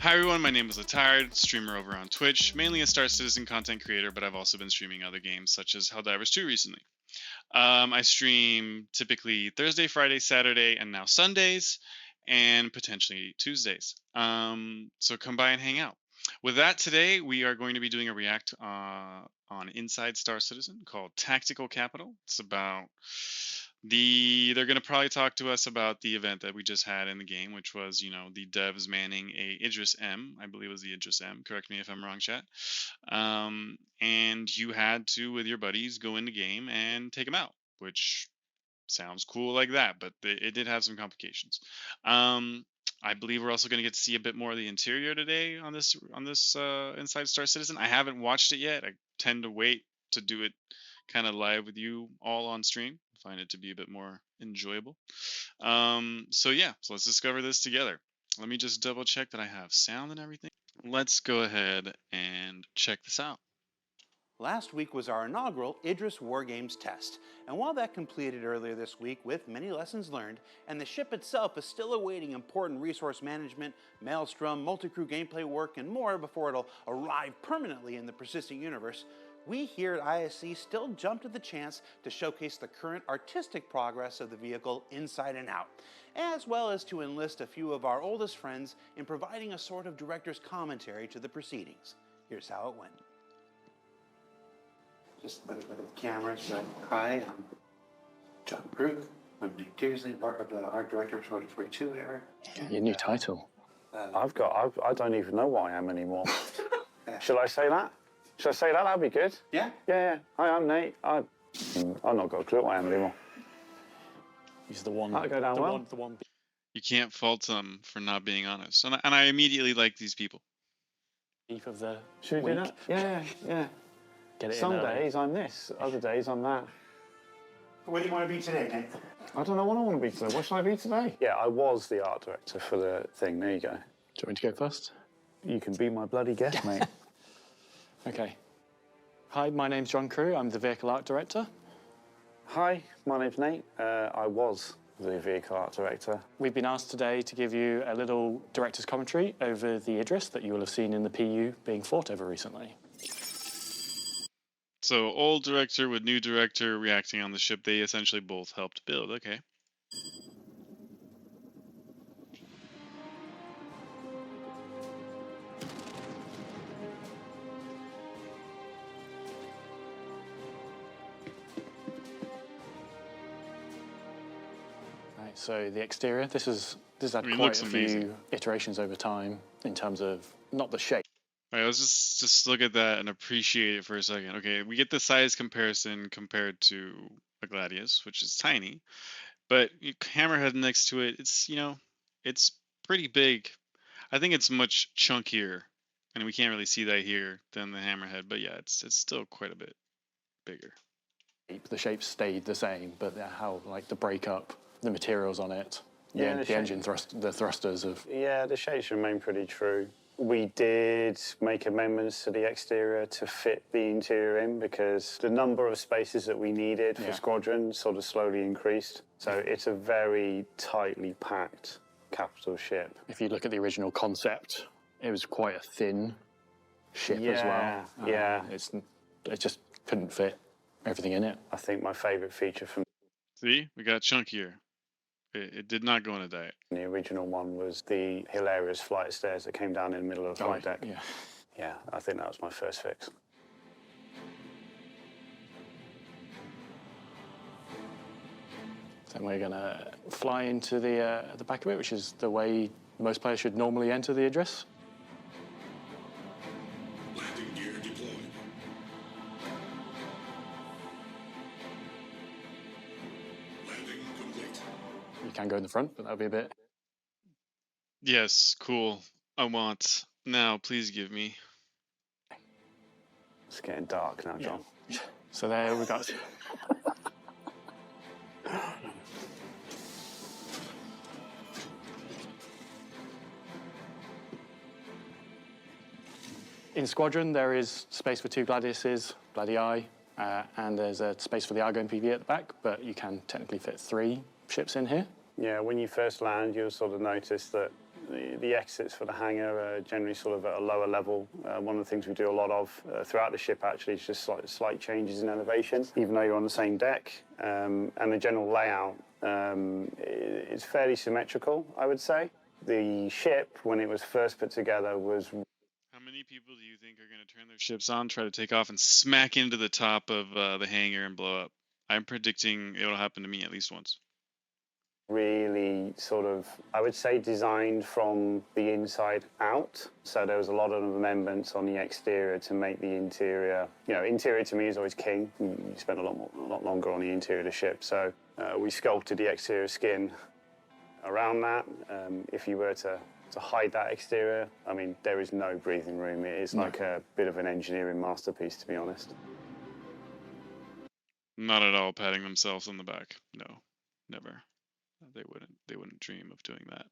Hi everyone, my name is Letiredd, streamer over on Twitch, mainly a Star Citizen content creator, but I've also been streaming other games such as Helldivers 2 recently. I stream typically Thursday, Friday, Saturday, and now Sundays, and potentially Tuesdays. So come by and hang out. With that, today we are going to be doing a react on Inside Star Citizen called Tactical Capital. It's about they're going to probably talk to us about the event that we just had in the game, which was, the devs manning a Idris M. I believe it was the Idris M. Correct me if I'm wrong, chat. And you had to, with your buddies, go in the game and take them out, which sounds cool like that, but it did have some complications. I believe we're also going to get to see a bit more of the interior today on this Inside Star Citizen. I haven't watched it yet. I tend to wait to do it kind of live with you all on stream. I find it to be a bit more enjoyable. So let's discover this together. Let me just double check that I have sound and everything. Let's go ahead and check this out. Last week was our inaugural Idris Wargames test, and while that completed earlier this week with many lessons learned, and the ship itself is still awaiting important resource management, maelstrom, multi-crew gameplay work, and more before it'll arrive permanently in the persistent universe, we here at ISC still jumped at the chance to showcase the current artistic progress of the vehicle inside and out, as well as to enlist a few of our oldest friends in providing a sort of director's commentary to the proceedings. Here's how it went. Just a bit of the camera. So, hi, I'm John Krug. I'm Nick Tearsley, part of the art director for 2042 era. Your new title. I don't even know what I am anymore. Shall I say that? Shall I say that? That'd be good. Yeah? Yeah. Hi, I'm Nate. I've not got a clue what I am anymore. He's the one. That'll go down well. The one. You can't fault them for not being honest, and I immediately like these people. Beef of the Should we week. do that? Yeah. Get it Some in days I'm this, other days I'm that. What do you want to be today, Nate? I don't know what I want to be today. What should I be today? Yeah, I was the art director for the thing. There you go. Do you want me to go first? You can be my bloody guest, mate. Okay. Hi, my name's John Crew. I'm the vehicle art director. Hi, my name's Nate. I was the vehicle art director. We've been asked today to give you a little director's commentary over the Idris that you will have seen in the PU being fought over recently. So old director with new director reacting on the ship they essentially both helped build. Okay. Right, so the exterior, this has had It quite looks a amazing. few iterations over time in terms of not the shape. All right, let's just look at that and appreciate it for a second. Okay, we get the size comparison compared to a Gladius, which is tiny, but Hammerhead next to it, it's pretty big. I think it's much chunkier, and we can't really see that here than the Hammerhead, but yeah, it's still quite a bit bigger. The shape stayed the same, but how, like, the breakup, the materials on it, Yeah, the engine the thrusters of... Yeah, the shapes remain pretty true. We did make amendments to the exterior to fit the interior in because the number of spaces that we needed for Squadron sort of slowly increased. So it's a very tightly packed capital ship. If you look at the original concept, it was quite a thin ship as well. Yeah. It just couldn't fit everything in it. I think my favourite feature from See, we got chunkier. It did not go on a diet. the original one was the hilarious flight of stairs that came down in the middle of the flight deck. Yeah. Yeah, I think that was my first fix. So we're going to fly into the back of it, which is the way most players should normally enter the Idris. Landing gear deployed. Landing complete. You can go in the front, but that'll be a bit... Yes, cool. I want. Now, please give me. It's getting dark now, John. So there we go. In Squadron, there is space for 2 Gladiuses, Gladii, and there's a space for the Argo and PV at the back, but you can technically fit 3 ships in here. Yeah, when you first land, you'll sort of notice that The exits for the hangar are generally sort of at a lower level. One of the things we do a lot of throughout the ship actually is just slight changes in elevation, even though you're on the same deck. And the general layout is fairly symmetrical, I would say. The ship, when it was first put together, was... How many people do you think are going to turn their ships on, try to take off, and smack into the top of the hangar and blow up? I'm predicting it'll happen to me at least once. Really sort of, I would say, designed from the inside out. So there was a lot of amendments on the exterior to make the interior, interior to me is always king. You spend a lot longer on the interior of the ship. So we sculpted the exterior skin around that. If you were to hide that exterior, I mean, there is no breathing room. It is like a bit of an engineering masterpiece, to be honest. Not at all patting themselves on the back. No, never. They wouldn't dream of doing that.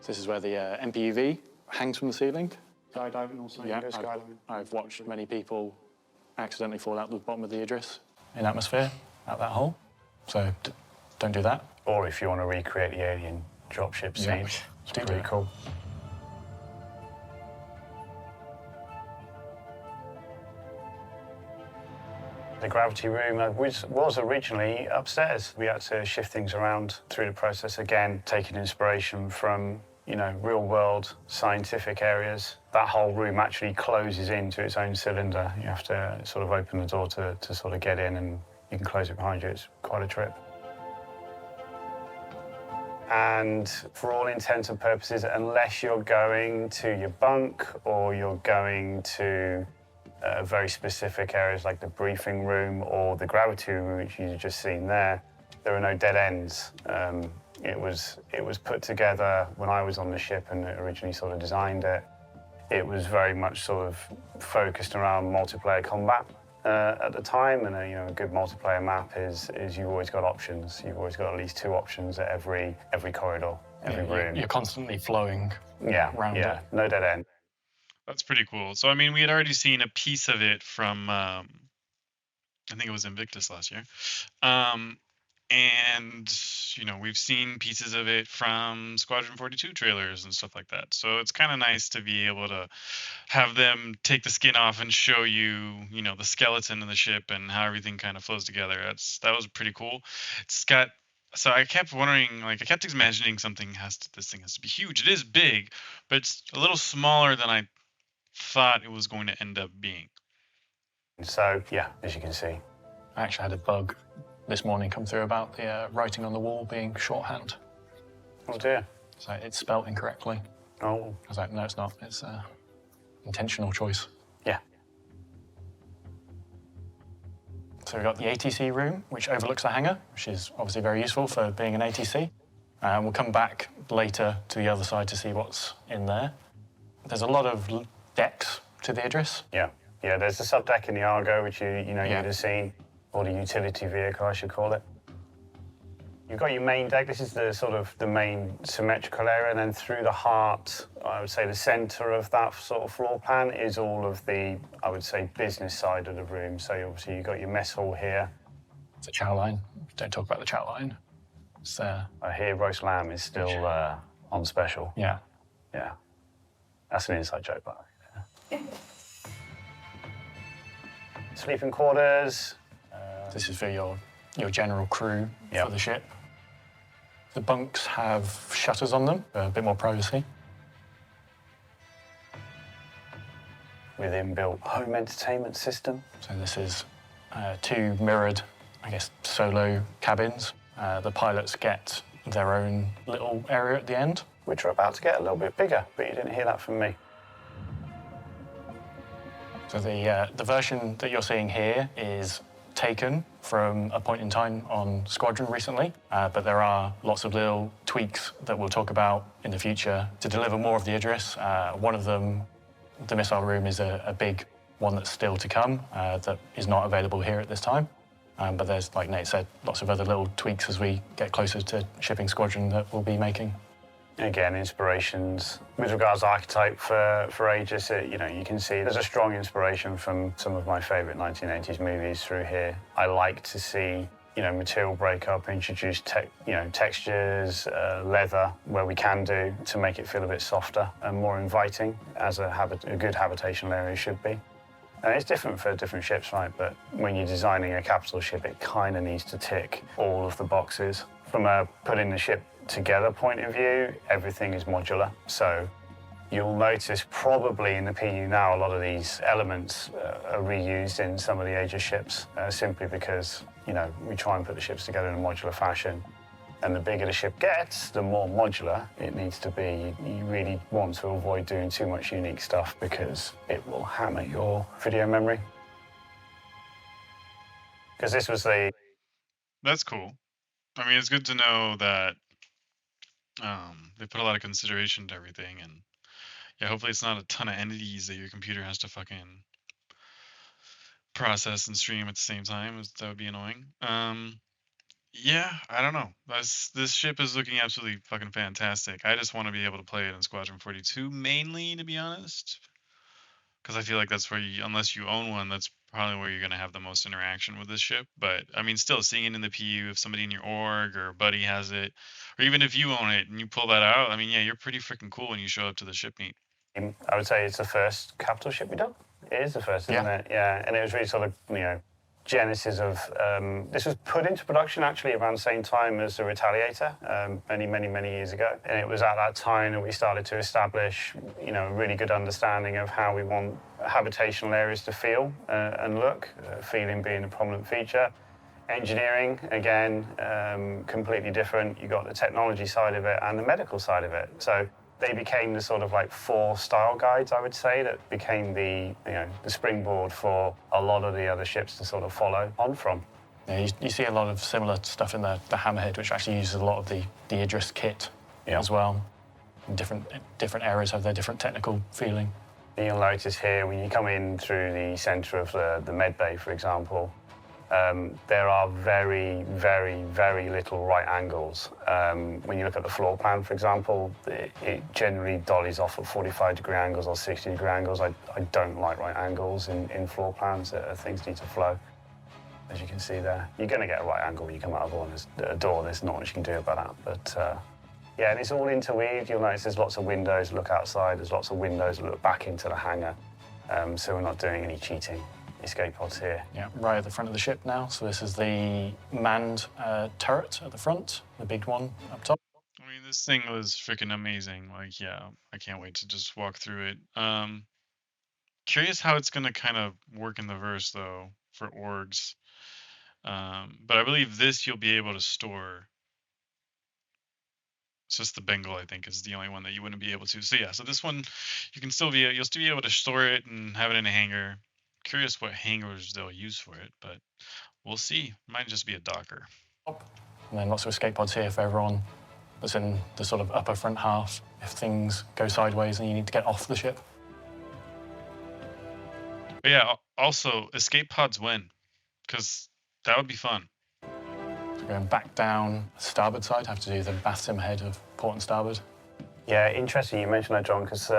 So this is where the MPUV hangs from the ceiling. Skydiving also. Yeah, I've watched many people accidentally fall out the bottom of the Idris in atmosphere at that hole. So don't do that. Or if you want to recreate the alien dropship scene, it's pretty cool. The gravity room was originally upstairs. We had to shift things around through the process again, taking inspiration from, real-world scientific areas. That whole room actually closes into its own cylinder. You have to sort of open the door to sort of get in, and you can close it behind you. It's quite a trip. And for all intents and purposes, unless you're going to your bunk or you're going to very specific areas like the briefing room or the gravity room, which you've just seen there are no dead ends. It was put together when I was on the ship and originally sort of designed it. It was very much sort of focused around multiplayer combat at the time, and a good multiplayer map is you've always got options. You've always got at least 2 options at every corridor, every room. You're constantly flowing around it. No dead end. That's pretty cool. So, I mean, we had already seen a piece of it from, I think it was Invictus last year. And, we've seen pieces of it from Squadron 42 trailers and stuff like that. So it's kind of nice to be able to have them take the skin off and show you, the skeleton of the ship and how everything kind of flows together. That was pretty cool. So I kept wondering, I kept imagining this thing has to be huge. It is big, but it's a little smaller than I thought it was going to end up being. So, yeah, as you can see. I actually had a bug this morning come through about the writing on the wall being shorthand. Oh, dear. So it's spelt incorrectly. Oh. I was like, no, it's not. It's an intentional choice. Yeah. So we've got the ATC room, which overlooks the hangar, which is obviously very useful for being an ATC. We'll come back later to the other side to see what's in there. There's a lot of decks to the Idris. Yeah, there's a subdeck in the Argo, which you'd have seen, or the utility vehicle, I should call it. You've got your main deck. This is the main symmetrical area, and then through the heart, I would say the centre of that sort of floor plan is all of the, I would say, business side of the room. So obviously you've got your mess hall here. It's a chow line. Don't talk about the chow line. It's I hear roast lamb is still on special. Yeah. Yeah. That's an inside joke, but sleeping quarters. This is for your general crew for the ship. The bunks have shutters on them, a bit more privacy. With inbuilt home entertainment system. So this is 2 mirrored, solo cabins. The pilots get their own little area at the end. Which are about to get a little bit bigger, but you didn't hear that from me. So the version that you're seeing here is taken from a point in time on Squadron recently, but there are lots of little tweaks that we'll talk about in the future to deliver more of the Idris. One of them, the missile room, is a big one that's still to come that is not available here at this time. But there's, like Nate said, lots of other little tweaks as we get closer to shipping Squadron that we'll be making. Again, inspirations with regards to archetype for Aegis. You can see there's a strong inspiration from some of my favourite 1980s movies through here. I like to see material breakup, introduce textures, leather where we can do to make it feel a bit softer and more inviting, as a good habitational area should be. And it's different for different ships, right? But when you're designing a capital ship, it kind of needs to tick all of the boxes. From a putting the ship together point of view, everything is modular. So you'll notice probably in the PU now a lot of these elements are reused in some of the Aegis ships, simply because we try and put the ships together in a modular fashion. And the bigger the ship gets, the more modular it needs to be. You really want to avoid doing too much unique stuff because it will hammer your video memory. Because this was the... That's cool. I mean, it's good to know that they put a lot of consideration to everything, and yeah, hopefully it's not a ton of entities that your computer has to fucking process and stream at the same time. That would be annoying. Yeah, I don't know. This ship is looking absolutely fucking fantastic. I just want to be able to play it in Squadron 42 mainly, to be honest, because I feel like that's where unless you own one, that's probably where you're going to have the most interaction with this ship. But I mean, still seeing it in the PU, if somebody in your org or buddy has it, or even if you own it and you pull that out, I mean, yeah, you're pretty freaking cool when you show up to the ship meet. I would say it's the first capital ship we've done. It is the first, isn't it? Yeah, and it was really sort of, genesis of... this was put into production actually around the same time as the Retaliator, many years ago. And it was at that time that we started to establish, a really good understanding of how we want habitational areas to feel and look, feeling being a prominent feature. Engineering, again, completely different. You got the technology side of it and the medical side of it. So they became the sort of like 4 style guides, I would say, that became the springboard for a lot of the other ships to sort of follow on from. Yeah, you see a lot of similar stuff in the Hammerhead, which actually uses a lot of the Idris kit as well. Different areas have their different technical feeling. You'll notice here when you come in through the centre of the med bay, for example, there are very, very, very little right angles. When you look at the floor plan, for example, it generally dollies off at 45-degree angles or 60-degree angles. I don't like right angles in floor plans. Things need to flow, as you can see there. You're going to get a right angle when you come out of a door. There's not much you can do about that. But yeah, and it's all interweaved. You'll notice there's lots of windows that look outside. There's lots of windows that look back into the hangar. So we're not doing any cheating. Escape pods here. Yeah, right at the front of the ship now. So this is the manned turret at the front, the big one up top. I mean, this thing was freaking amazing. Like, yeah, I can't wait to just walk through it. Curious how it's going to kind of work in the verse, though, for orgs. But I believe this you'll be able to store. It's just the Bengal, I think, is the only one that you wouldn't be able to. So yeah, so this one, you'll still be able to store it and have it in a hangar. Curious what hangars they'll use for it, but we'll see. Might just be a docker. And then lots of escape pods here for everyone that's in the sort of upper front half if things go sideways and you need to get off the ship. But yeah, also escape pods when, because that would be fun. So going back down the starboard side, have to do the bath sim head of port and starboard. Yeah, interesting you mentioned that, John, because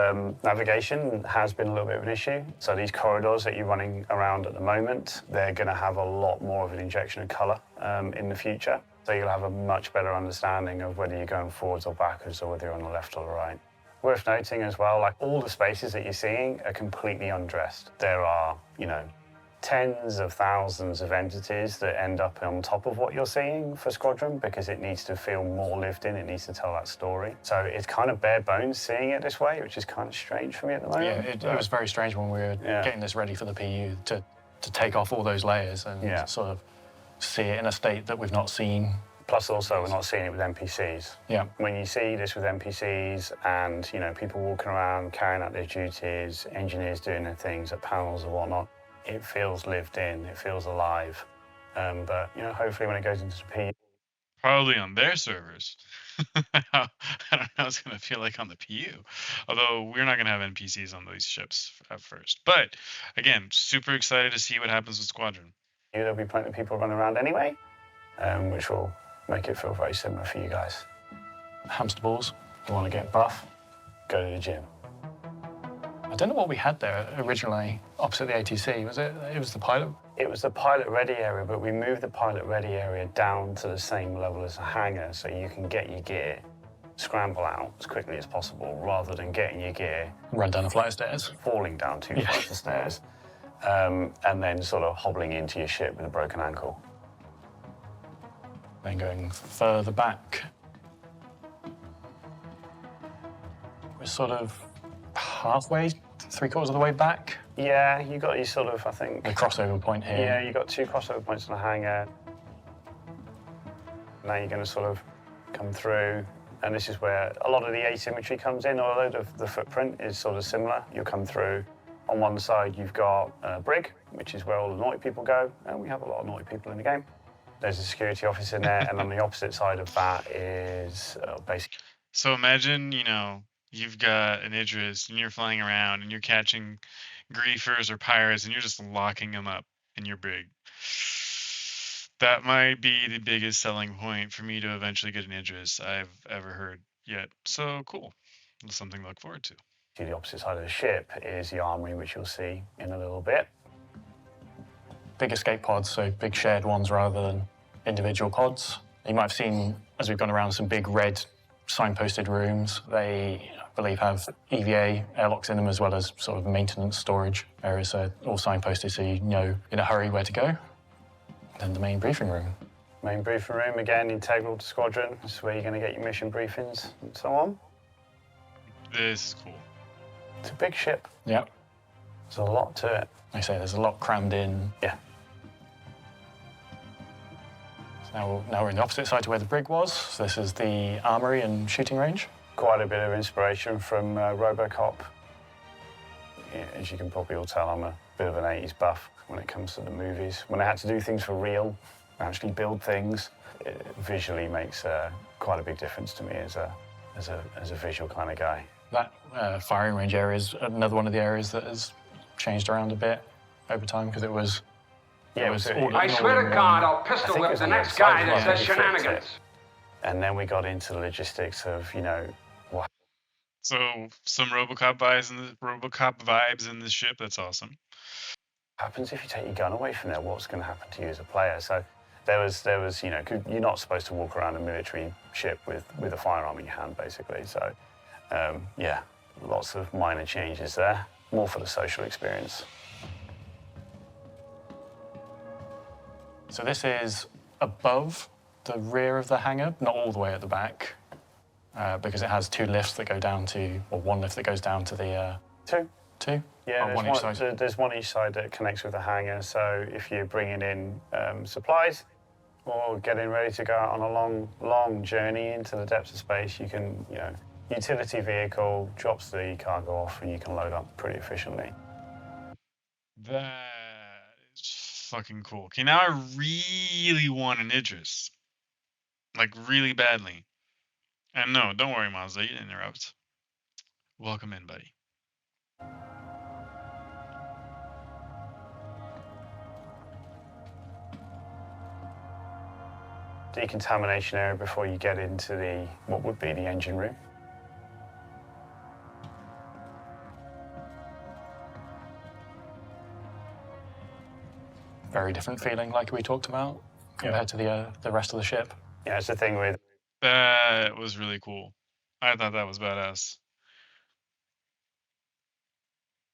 navigation has been a little bit of an issue. So these corridors that you're running around at the moment, they're going to have a lot more of an injection of colour in the future. So you'll have a much better understanding of whether you're going forwards or backwards or whether you're on the left or the right. Worth noting as well, like all the spaces that you're seeing are completely undressed. There are, tens of thousands of entities that end up on top of what you're seeing for Squadron because it needs to feel more lived in, it needs to tell that story. So it's kind of bare bones seeing it this way, which is kind of strange for me at the moment. Yeah, it was very strange when we were getting this ready for the PU to take off all those layers and sort of see it in a state that we've not seen. Plus also we're not seeing it with NPCs. Yeah. When you see this with NPCs and, people walking around carrying out their duties, engineers doing their things at panels and whatnot, it feels lived in, it feels alive. But, hopefully when it goes into the PU... Probably on their servers. I don't know how it's going to feel like on the PU. Although we're not going to have NPCs on these ships at first. But, again, super excited to see what happens with Squadron. There'll be plenty of people running around anyway, which will make it feel very similar for you guys. Hamster balls, you want to get buff, go to the gym. I don't know what we had there originally opposite the ATC. Was it? It was the pilot It was the pilot ready area, but we moved the pilot ready area down to the same level as the hangar so you can get your gear, scramble out as quickly as possible rather than getting your gear, Run down a flight of stairs. falling down 2 flights of stairs, and then sort of hobbling into your ship with a broken ankle. Then going further back, we're sort of halfway, 3/4 of the way back. Yeah, you got your sort of, I think... The crossover point here. Yeah, you got 2 crossover points on the hangar. Now you're going to sort of come through, and this is where a lot of the asymmetry comes in, although the footprint is sort of similar. You'll come through. On one side, you've got a brig, which is where all the naughty people go, and we have a lot of naughty people in the game. There's a security office in there, and on the opposite side of that is basically... So imagine, you've got an Idris and you're flying around and you're catching griefers or pirates and you're just locking them up in your brig. That might be the biggest selling point for me to eventually get an Idris I've ever heard yet. So cool. That's something to look forward to. The opposite side of the ship is the armory, which you'll see in a little bit. Big escape pods, so big shared ones rather than individual pods. You might have seen, as we've gone around, some big red signposted rooms. They, I believe, have EVA airlocks in them as well as sort of maintenance storage areas, so all signposted so you know in a hurry where to go. Then the main briefing room. Main briefing room, again, integral to Squadron. This is where you're going to get your mission briefings and so on. This is cool. It's a big ship. Yeah. There's a lot to it. Like I say, there's a lot crammed in. Yeah. So now we're in the opposite side to where the brig was. So this is the armory and shooting range. Quite a bit of inspiration from RoboCop. Yeah, as you can probably all tell, I'm a bit of an 80s buff when it comes to the movies. When I had to do things for real, actually build things, it visually makes quite a big difference to me as a visual kind of guy. That firing range area is another one of the areas that has changed around a bit over time because it was. Yeah, I swear to God, I'll pistol whip the next guy that says shenanigans. And then we got into the logistics of, what So some RoboCop vibes in this ship. That's awesome. happens if you take your gun away from there. What's going to happen to you as a player? So there was, 'cause you're not supposed to walk around a military ship with a firearm in your hand, basically. So yeah, lots of minor changes there. More for the social experience. So this is above the rear of the hangar, not all the way at the back, because it has 2 lifts that go down to, or 1 lift that goes down to the... 2. 2? Yeah, one each side. there's one each side that connects with the hangar. So if you're bringing in supplies or getting ready to go out on a long journey into the depths of space, you can, utility vehicle drops the cargo off and you can load up pretty efficiently. That is fucking cool. Okay, now I really want an Idris. Like, really badly. And no, don't worry, Mazda, you didn't interrupt. Welcome in, buddy. Decontamination area before you get into what would be the engine room. Very different feeling, like we talked about, compared to the rest of the ship. Yeah, it's the thing with... That was really cool. I thought that was badass.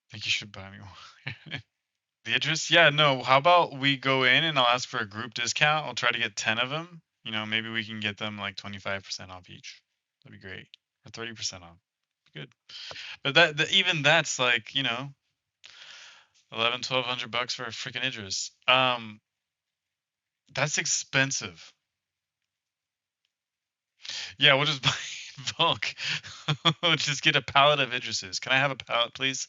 I think you should buy me one. The Idris? Yeah, no, how about we go in and I'll ask for a group discount. I'll try to get 10 of them. Maybe we can get them like 25% off each. That'd be great. Or 30% off. Good. But even that's like, 1,100 bucks for a freaking Idris. That's expensive. Yeah, we'll just buy in bulk. We'll just get a pallet of Idrises. Can I have a pallet, please?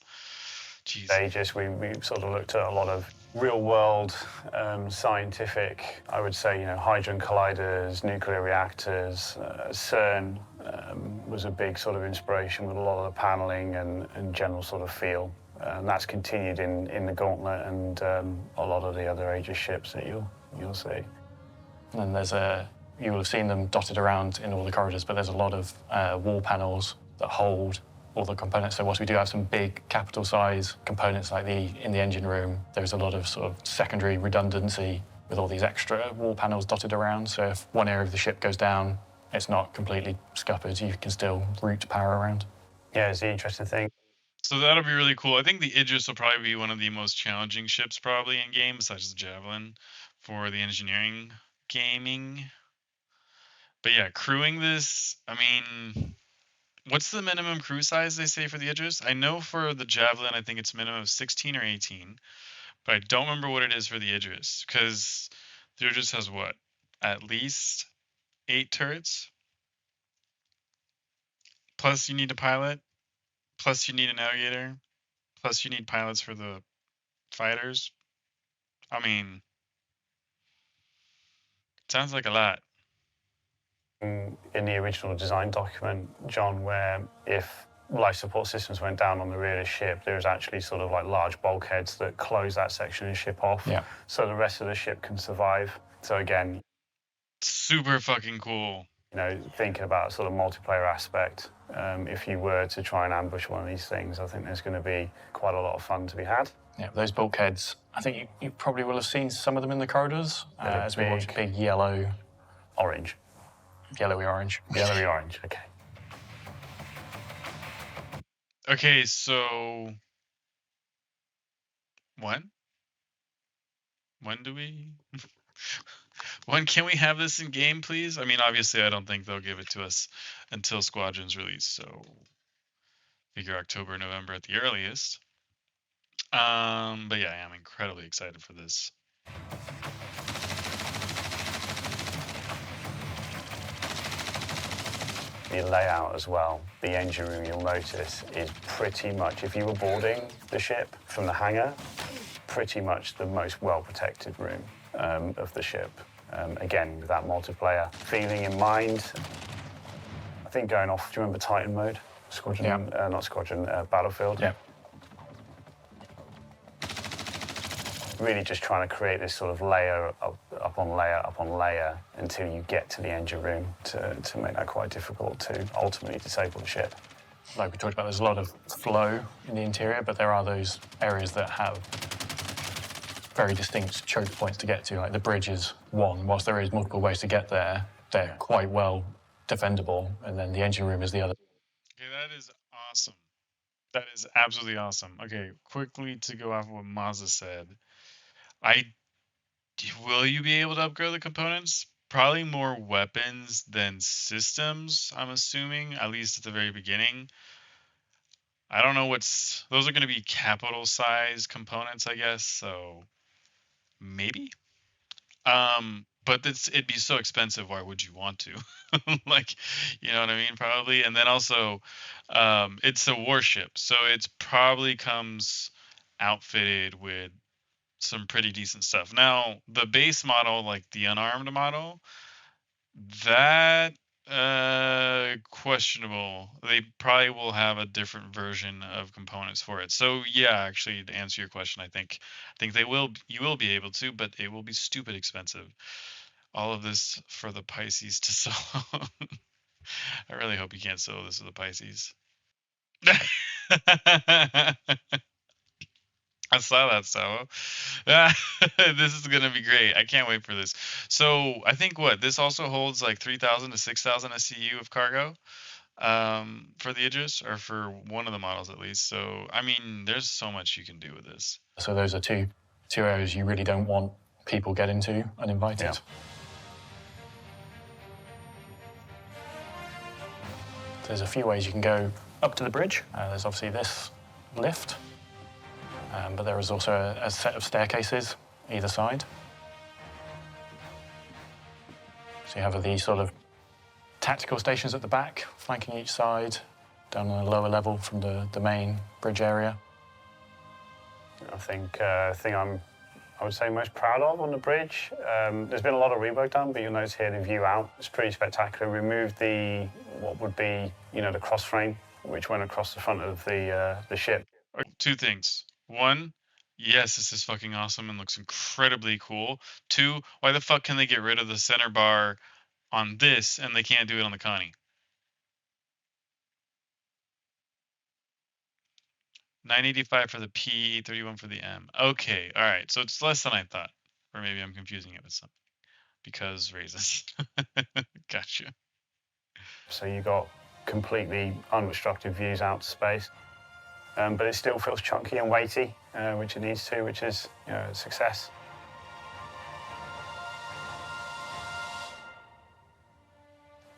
Jeez. We sort of looked at a lot of real-world scientific, I would say, hydrogen colliders, nuclear reactors. CERN was a big sort of inspiration with a lot of the paneling and general sort of feel. And that's continued in the Gauntlet and a lot of the other Aegis ships that you'll see. And then you will have seen them dotted around in all the corridors, but there's a lot of wall panels that hold all the components. So whilst we do have some big capital size components like in the engine room, there's a lot of sort of secondary redundancy with all these extra wall panels dotted around. So if one area of the ship goes down, it's not completely scuppered. You can still route power around. Yeah, it's the interesting thing. So that'll be really cool. I think the Idris will probably be one of the most challenging ships probably in game, besides the Javelin, for the engineering gaming. But yeah, crewing this, I mean, what's the minimum crew size they say for the Idris? I know for the Javelin, I think it's minimum of 16 or 18, but I don't remember what it is for the Idris, because the Idris has what? At least 8 turrets? Plus you need a pilot, plus you need a navigator, plus you need pilots for the fighters. I mean, sounds like a lot. In the original design document, John, where if life support systems went down on the rear of the ship, there's actually sort of like large bulkheads that close that section of the ship off, so the rest of the ship can survive. So again, super fucking cool. You know, thinking about sort of multiplayer aspect, if you were to try and ambush one of these things, I think there's going to be quite a lot of fun to be had. Yeah, those bulkheads, I think you probably will have seen some of them in the corridors, as we watch big yellow... Orange. Yellowy orange. Yellowy orange, okay. Okay, so... When do we... When can we have this in game, please? I mean, obviously, I don't think they'll give it to us until Squadron's release, so figure October, November at the earliest. But yeah, I'm incredibly excited for this. The layout as well, the engine room, you'll notice, is pretty much, if you were boarding the ship from the hangar, pretty much the most well-protected room of the ship. Again, with that multiplayer feeling in mind. I think going off, do you remember Titan mode? Squadron, not Squadron, Battlefield? Yeah. Really just trying to create this sort of layer upon layer until you get to the engine room to make that quite difficult to ultimately disable the ship. Like we talked about, there's a lot of flow in the interior, but there are those areas that have very distinct choke points to get to. Like the bridge is one, whilst there is multiple ways to get there, they're quite well defendable, and then the engine room is the other. Okay, that is awesome. That is absolutely awesome. Okay, quickly to go off of what Mazza said. Will you be able to upgrade the components? Probably more weapons than systems, I'm assuming, at least at the very beginning. I don't know those are going to be capital size components, I guess, so maybe. But it'd be so expensive, why would you want to? Like, you know what I mean? Probably. And then also, it's a warship, so it's probably comes outfitted with some pretty decent stuff. Now, the base model, like the unarmed model, that questionable. They probably will have a different version of components for it. So yeah, actually, to answer your question, I think you will be able to, but it will be stupid expensive. All of this for the Pisces to solo. I really hope you can't solo this with the Pisces. I saw that, Savo. This is gonna be great. I can't wait for this. So I think this also holds like 3,000 to 6,000 SCU of cargo for the Idris, or for one of the models at least. So I mean, there's so much you can do with this. So those are two areas you really don't want people getting to uninvited. Yeah. There's a few ways you can go up to the bridge. There's obviously this lift. But there is also a set of staircases either side. So you have these sort of tactical stations at the back, flanking each side, down on a lower level from the main bridge area. I think the thing I would say most proud of on the bridge, there's been a lot of rework done, but you'll notice here the view out is pretty spectacular. Removed what would be, the cross frame, which went across the front of the ship. Two things. One, yes, this is fucking awesome and looks incredibly cool. Two, why the fuck can they get rid of the center bar on this and they can't do it on the Connie? 985 for the P, 31 for the M. Okay, all right. So it's less than I thought, or maybe I'm confusing it with something because raises. Gotcha. So you got completely unobstructed views out to space, but it still feels chunky and weighty, which it needs to, which is a success.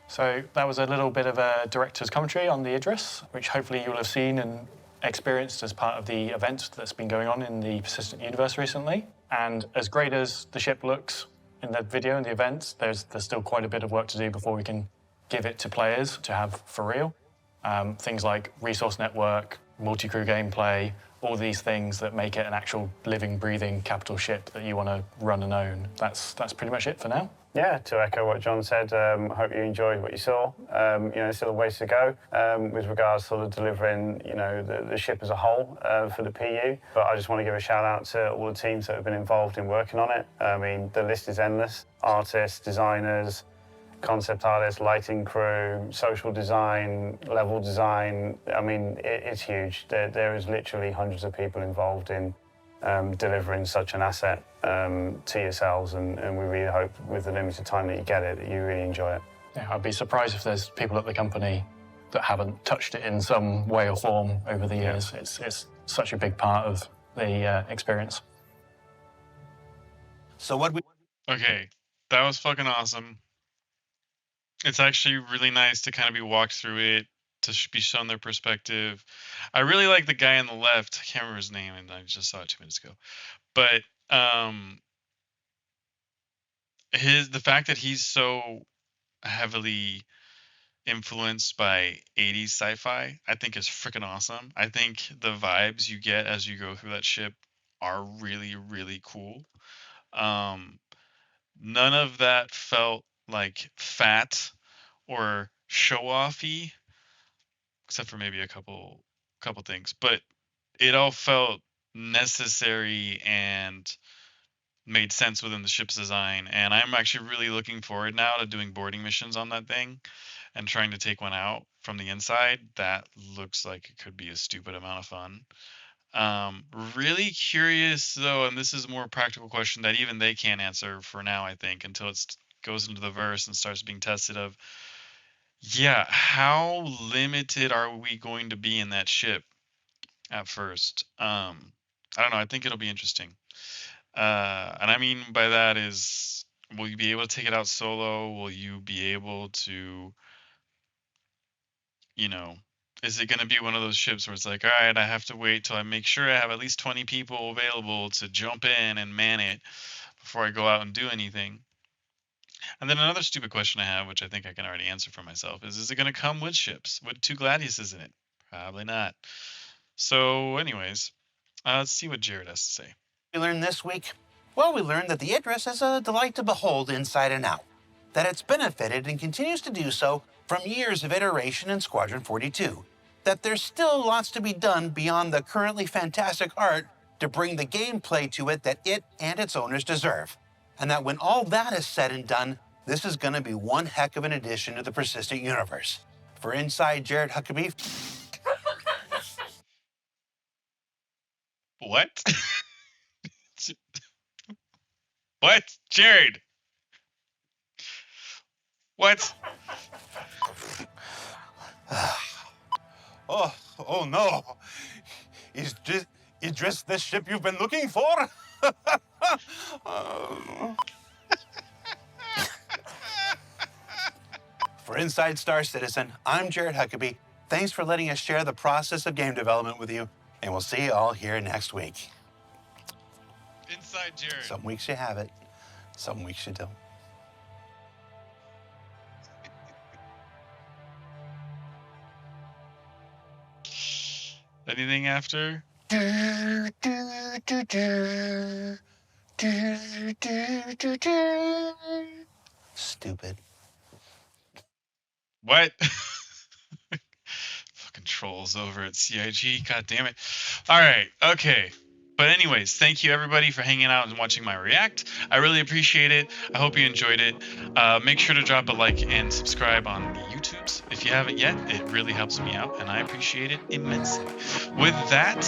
So that was a little bit of a director's commentary on the Idris, which hopefully you'll have seen and experienced as part of the event that's been going on in the Persistent Universe recently. And as great as the ship looks in the video and the events, there's still quite a bit of work to do before we can give it to players to have for real. Things like resource network, multi-crew gameplay, all these things that make it an actual living, breathing capital ship that you want to run and own. That's pretty much it for now. Yeah, to echo what John said, I hope you enjoyed what you saw. There's still a ways to go with regards to sort of delivering, the ship as a whole for the PU. But I just want to give a shout out to all the teams that have been involved in working on it. I mean, the list is endless. Artists, designers, concept artists, lighting crew, social design, level design. I mean, it's huge. There is literally hundreds of people involved in delivering such an asset to yourselves, and we really hope with the limited time that you get it, that you really enjoy it. Yeah, I'd be surprised if there's people at the company that haven't touched it in some way or form over the years. It's such a big part of the experience. So what we... Okay, that was fucking awesome. It's actually really nice to kind of be walked through it, to be shown their perspective. I really like the guy on the left. I can't remember his name, and I just saw it 2 minutes ago. But the fact that he's so heavily influenced by 80s sci-fi, I think is freaking awesome. I think the vibes you get as you go through that ship are really, really cool. None of that felt like fat or show-offy, except for maybe a couple things, but it all felt necessary and made sense within the ship's design. And I'm actually really looking forward now to doing boarding missions on that thing and trying to take one out from the inside. That looks like it could be a stupid amount of fun. Really curious though, and this is a more practical question that even they can't answer for now, I think, until it goes into the verse and starts being tested of, yeah, how limited are we going to be in that ship at first? I don't know. I think it'll be interesting. And I mean by that is, will you be able to take it out solo? Will you be able to, is it going to be one of those ships where it's like, all right, I have to wait till I make sure I have at least 20 people available to jump in and man it before I go out and do anything? And then another stupid question I have, which I think I can already answer for myself, is it going to come with ships, with 2 Gladiuses in it? Probably not. So anyways, let's see what Jared has to say. We learned this week? Well, we learned that the Idris is a delight to behold inside and out, that it's benefited and continues to do so from years of iteration in Squadron 42, that there's still lots to be done beyond the currently fantastic art to bring the gameplay to it that it and its owners deserve, and that when all that is said and done, this is going to be one heck of an addition to the Persistent Universe. For Inside Jared Huckabee... What? What? Jared? What? Oh no. Is this the ship you've been looking for? For Inside Star Citizen, I'm Jared Huckabee. Thanks for letting us share the process of game development with you, and we'll see you all here next week. Inside Jared. Some weeks you have it, some weeks you don't. Anything after? Stupid. What? Fucking trolls over at CIG. God damn it. All right. Okay. But anyways, thank you everybody for hanging out and watching my react. I really appreciate it. I hope you enjoyed it. Make sure to drop a like and subscribe on the YouTube tubes. If you haven't yet, it really helps me out, and I appreciate it immensely. With that,